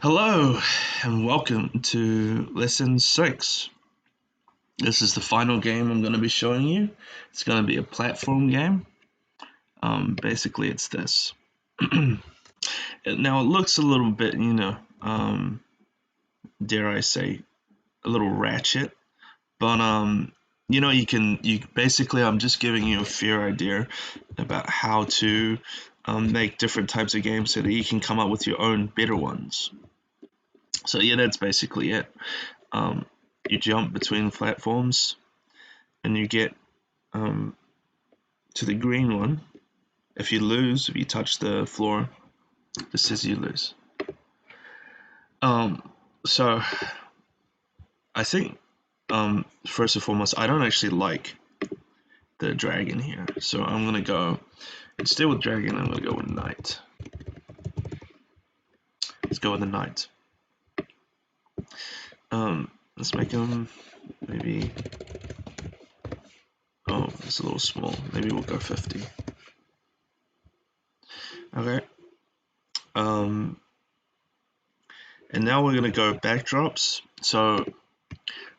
Hello and welcome to lesson 6. This is the final game I'm going to be showing you. It's going to be a platform game. Basically it's this. Now it looks a little bit, dare I say, a little ratchet, but you basically, I'm just giving you a fair idea about how to make different types of games so that you can come up with your own better ones. So yeah, that's basically it. You jump between platforms and you get to the green one. If you touch the floor, it says you lose. So I think first and foremost, I don't actually like the dragon here, so I'm gonna go instead with dragon. I'm gonna go with knight. Let's go with the knight. Let's make him maybe. Oh, it's a little small. Maybe we'll go 50. Okay. And now we're gonna go backdrops. So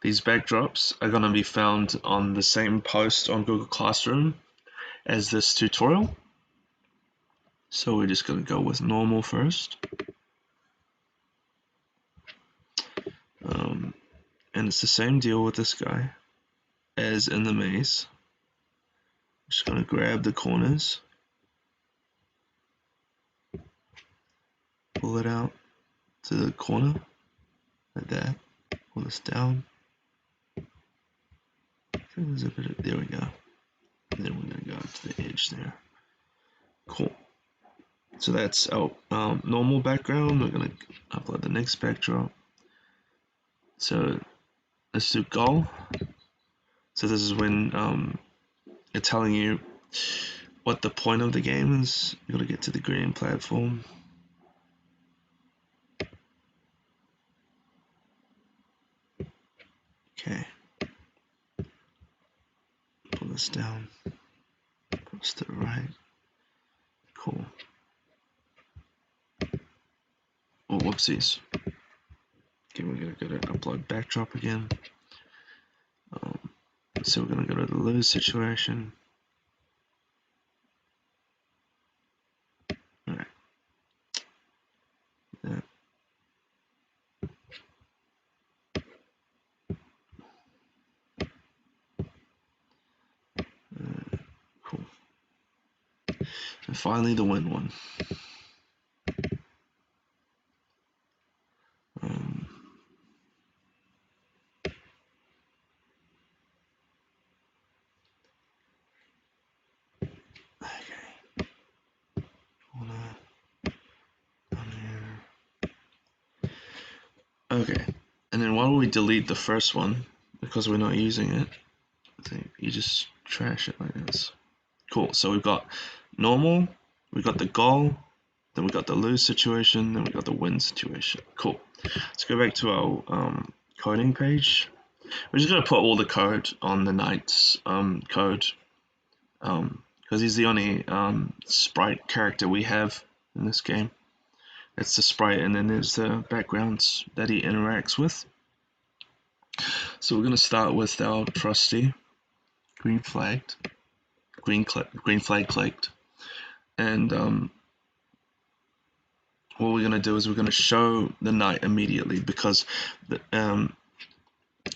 these backdrops are gonna be found on the same post on Google Classroom as this tutorial. So we're just gonna go with normal first. And it's the same deal with this guy as in the maze. Just gonna grab the corners, pull it out to the corner like that, pull this down. I think there's a bit of, there we go. And then we're gonna go to the edge there. Cool. So that's our normal background. We're gonna upload the next backdrop. So let's do goal. So this is when it's telling you what the point of the game is. You gotta get to the green platform. Okay. Pull this down. Pull this to the right. Cool. Oh, whoopsies. Okay, we're gonna go to upload backdrop again. So we're gonna go to the lose situation. Alright. Yeah. Cool. And finally the win one. Okay, and then why don't we delete the first one because we're not using it. I think you just trash it like this. Cool, so we've got normal, we've got the goal, then we got the lose situation, then we got the win situation. Cool. Let's go back to our coding page. We're just gonna put all the code on the knight's code because he's the only sprite character we have in this game. It's the sprite, and then there's the backgrounds that he interacts with. So we're gonna start with our trusty green flag clicked, and what we're gonna do is we're gonna show the knight immediately because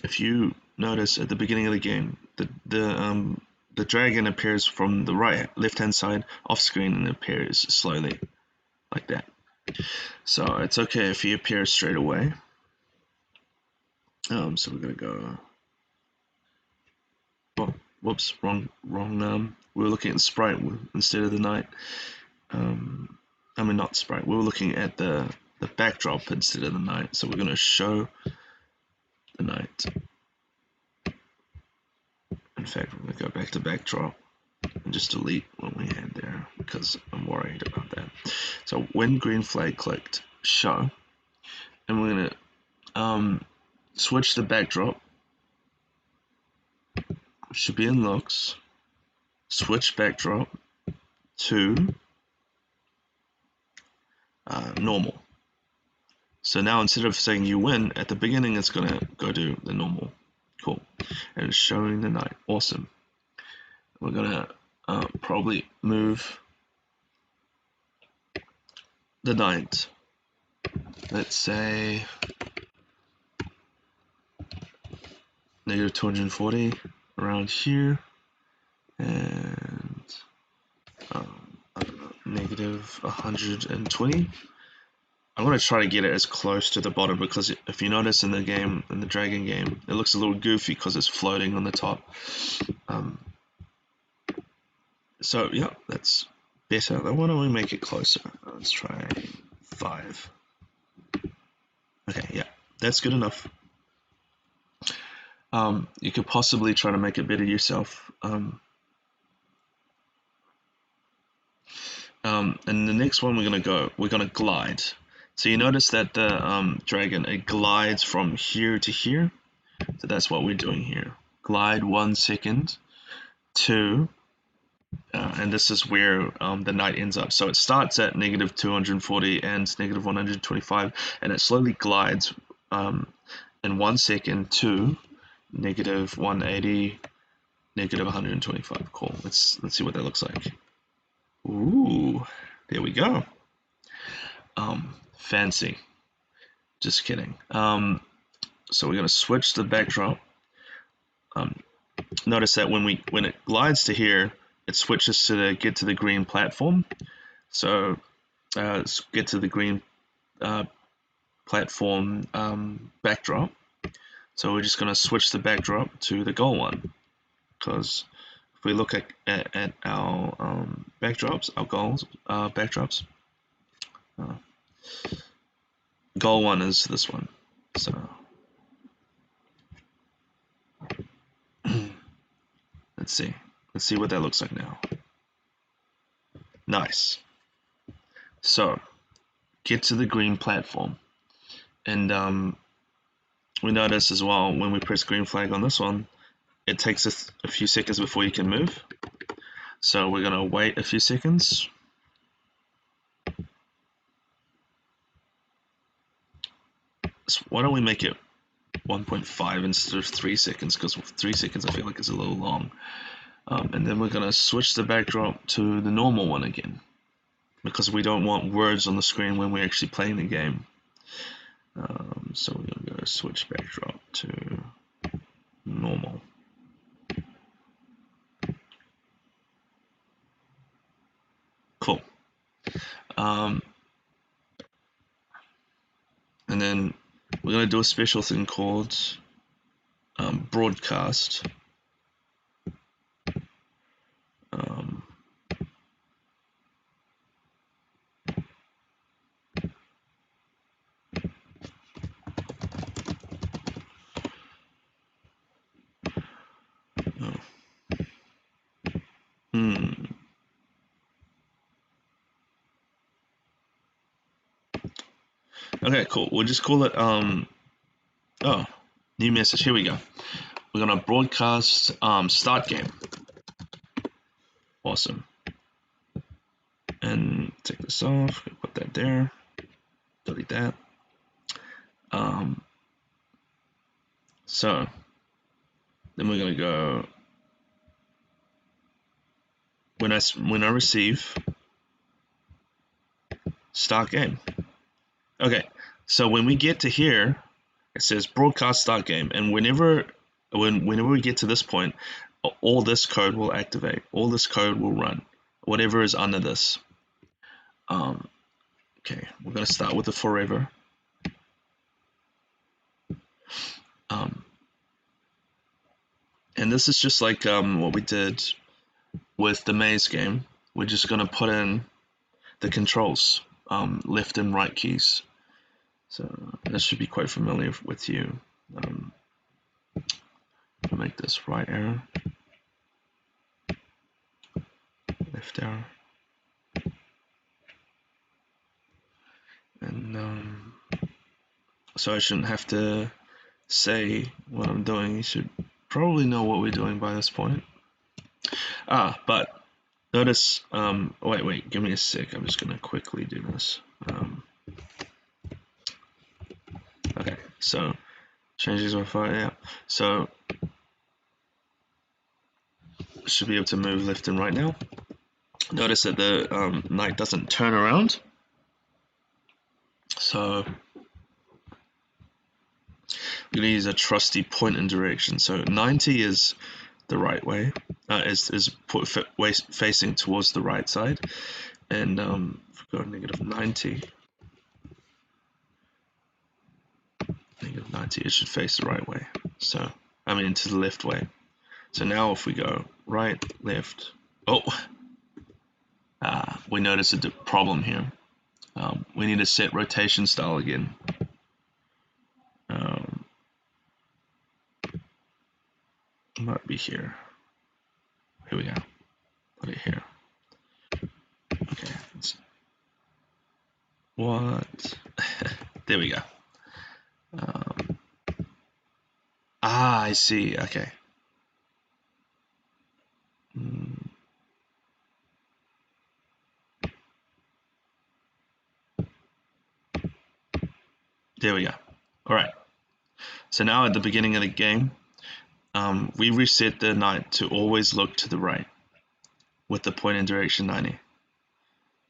if you notice at the beginning of the game, the dragon appears from the left hand side off screen and appears slowly like that. So it's okay if he appears straight away. So we're gonna go. Oh, whoops, wrong. We were looking at sprite instead of the knight. I mean, not sprite. We were looking at the backdrop instead of the knight. So we're gonna show the knight. In fact, we're gonna go back to backdrop and just delete what we had there because I'm worried about that. So when green flag clicked, show, and we're gonna switch the backdrop. It should be in looks. Switch backdrop to normal. So now instead of saying you win, at the beginning it's going to go to the normal. Cool. And it's showing the knight. Awesome. We're going to probably move the knight. Let's say negative 240 around here. And I don't know, negative 120. I'm going to try to get it as close to the bottom because if you notice in the game, in the dragon game, it looks a little goofy because it's floating on the top. So yeah, that's better. Why don't we make it closer? Let's try 5. Okay, yeah, that's good enough. You could possibly try to make it better yourself. And the next one we're gonna glide. So you notice that the dragon, it glides from here to here. So that's what we're doing here. Glide 1 second, 2, and this is where the knight ends up. So it starts at negative 240 and negative 125, and it slowly glides in 1 second to negative 180, negative 125. Cool. Let's see what that looks like. Ooh, there we go. Fancy. Just kidding. So we're gonna switch the backdrop. Notice that when it glides to here, it switches to get to the green platform. So let's get to the green platform backdrop. So we're just gonna switch the backdrop to the gold one, because if we look at our backdrops, our goals backdrops, goal one is this one. So let's see what that looks like now. Nice. So get to the green platform, and we notice as well when we press green flag on this one, it takes a few seconds before you can move. So we're gonna wait a few seconds. So why don't we make it 1.5 instead of 3 seconds, because 3 seconds I feel like is a little long. And then we're gonna switch the backdrop to the normal one again, because we don't want words on the screen when we're actually playing the game. So we're gonna go switch backdrop to normal. Cool. And then we're gonna do a special thing called broadcast. Okay, cool. We'll just call it oh, new message. Here we go. We're gonna broadcast start game. Awesome. And take this off. Put that there. Delete that. So then we're gonna go when I receive start game. Okay, so when we get to here, it says broadcast start game, and whenever we get to this point, all this code will activate. All this code will run. Whatever is under this. Okay, we're gonna start with the forever. And this is just like what we did with the maze game. We're just gonna put in the controls, left and right keys. So this should be quite familiar with you. I'll make this right arrow, left arrow, and so I shouldn't have to say what I'm doing. You should probably know what we're doing by this point. But notice, wait, give me a sec. I'm just gonna quickly do this. Okay, so changes my fire, yeah. So should be able to move left and right now. Notice that the knight doesn't turn around. So we're going to use a trusty point and direction. So 90 is the right way, facing towards the right side, and if we go -90, -90, it should face the right way. So I mean to the left way. So now if we go right, left, oh, we notice a problem here. We need to set rotation style again. It might be here. Here we go. Put it here. Okay. What? There we go. I see. Okay. There we go. All right. So now at the beginning of the game, we reset the knight to always look to the right with the point in direction 90.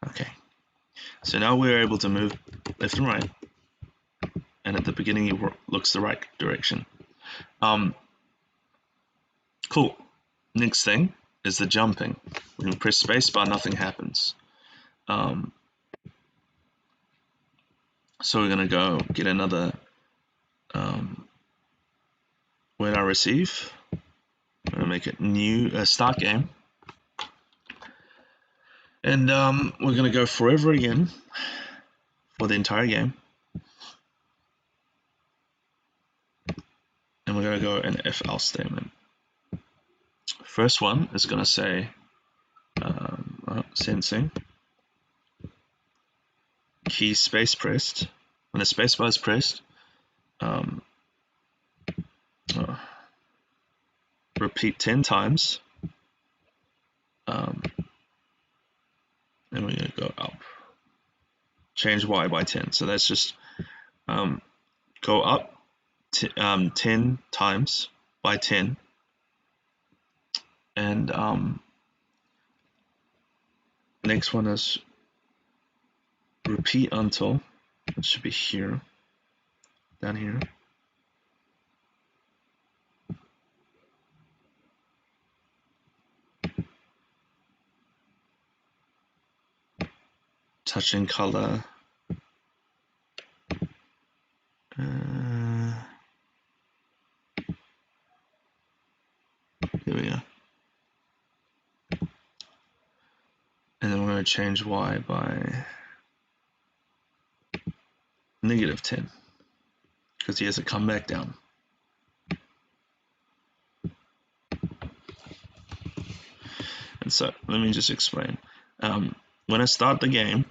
Okay. So now we're able to move left and right, and at the beginning he looks the right direction. Cool. Next thing is the jumping. When we press spacebar, nothing happens. So we're gonna go get another when I receive. I'm gonna make it new, start game, and we're gonna go forever again for the entire game, and we're gonna go an if else statement. First one is gonna say sensing key space pressed. When the spacebar is pressed, repeat 10 times, and we're going to go up. Change Y by 10. So that's just go up 10 times by 10. And next one is repeat until. It should be here, down here. Touching color. Here we go. And then we're going to change Y by -10 because he has to come back down. And so let me just explain. When I start the game,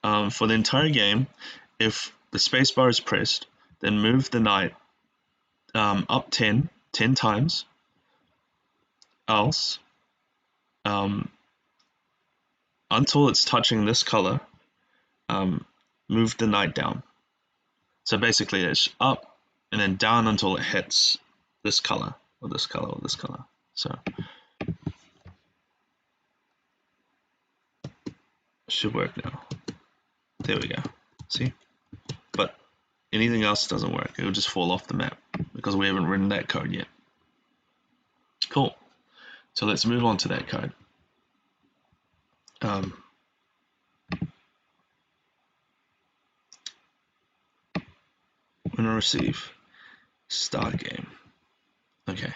for the entire game, if the spacebar is pressed, then move the knight up 10 times, else until it's touching this color, move the knight down. So basically it's up and then down until it hits this color or this color or this color. So it should work now. There we go. See? But anything else doesn't work. It'll just fall off the map because we haven't written that code yet. Cool. So let's move on to that code. When I receive start game. Okay.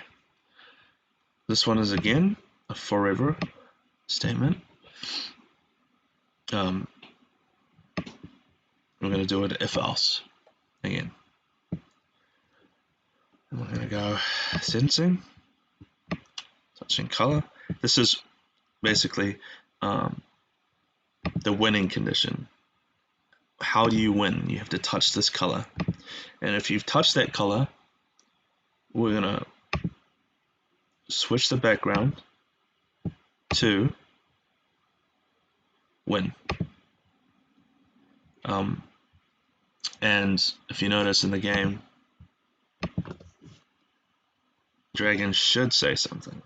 This one is again a forever statement. We're going to do it if else again. And we're going to go sensing, touching color. This is basically the winning condition. How do you win? You have to touch this color. And if you've touched that color, we're going to switch the background to win. And if you notice in the game, Dragon should say something.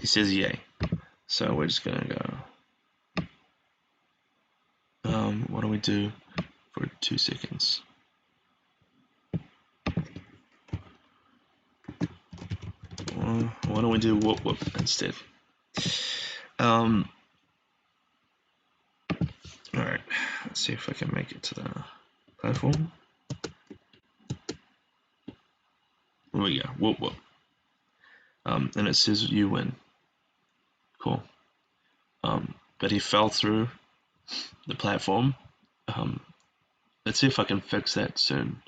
He says yay. So we're just gonna go. What do we do for 2 seconds? Why don't we do whoop whoop instead? Alright, let's see if I can make it to the platform. There we go, whoop whoop. And it says you win. Cool. But he fell through the platform. Let's see if I can fix that soon.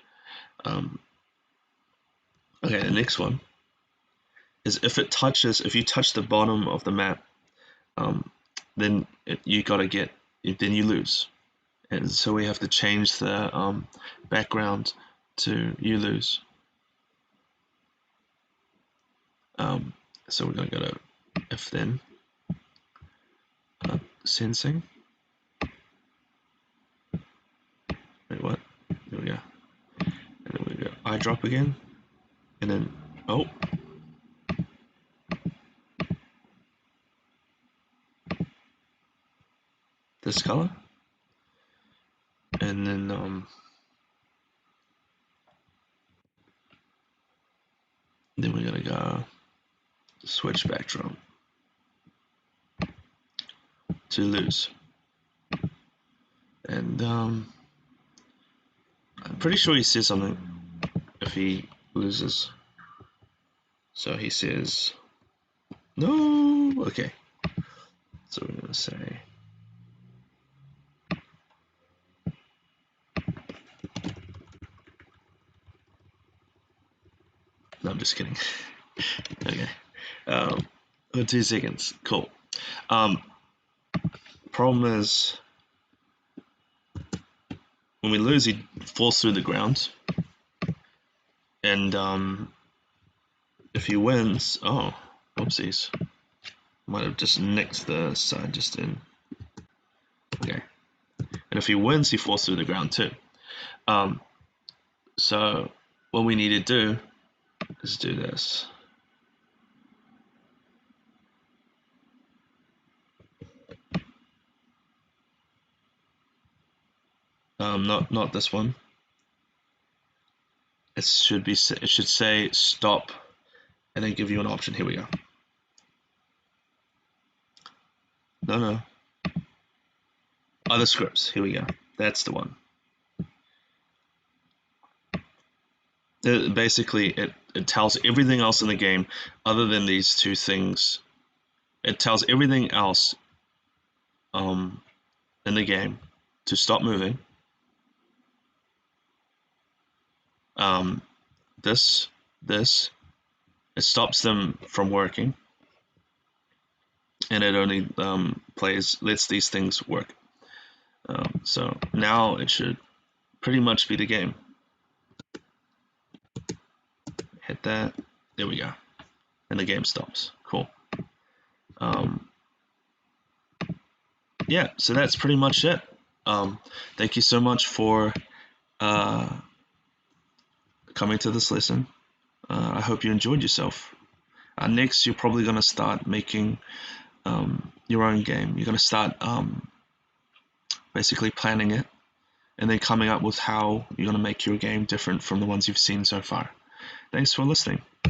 Okay, the next one is if you touch the bottom of the map, then then you lose. And so we have to change the background to you lose. So we're going to go to if then sensing. Wait, what? There we go. And then we go eye drop again, and then this color, and then we're gonna go switch backdrop to lose, and I'm pretty sure he says something if he loses. So he says no. Okay, so we're gonna say no. I'm just kidding. Okay. 2 seconds. Cool. Problem is, when we lose, he falls through the ground. And if he wins, oh, whoopsies. Might have just nicked the side just in. Okay. And if he wins, he falls through the ground too. So what we need to do is do this. Not this one. It should say stop, and then give you an option. Here we go. No. Other scripts. Here we go. That's the one. Basically, it tells everything else in the game other than these two things. It tells everything else in the game to stop moving. This, it stops them from working, and it only lets these things work. So now it should pretty much be the game. Hit that. There we go. And the game stops. Cool. Yeah, so that's pretty much it. Thank you so much for coming to this lesson. I hope you enjoyed yourself. Next, you're probably going to start making your own game. You're going to start basically planning it and then coming up with how you're going to make your game different from the ones you've seen so far. Thanks for listening.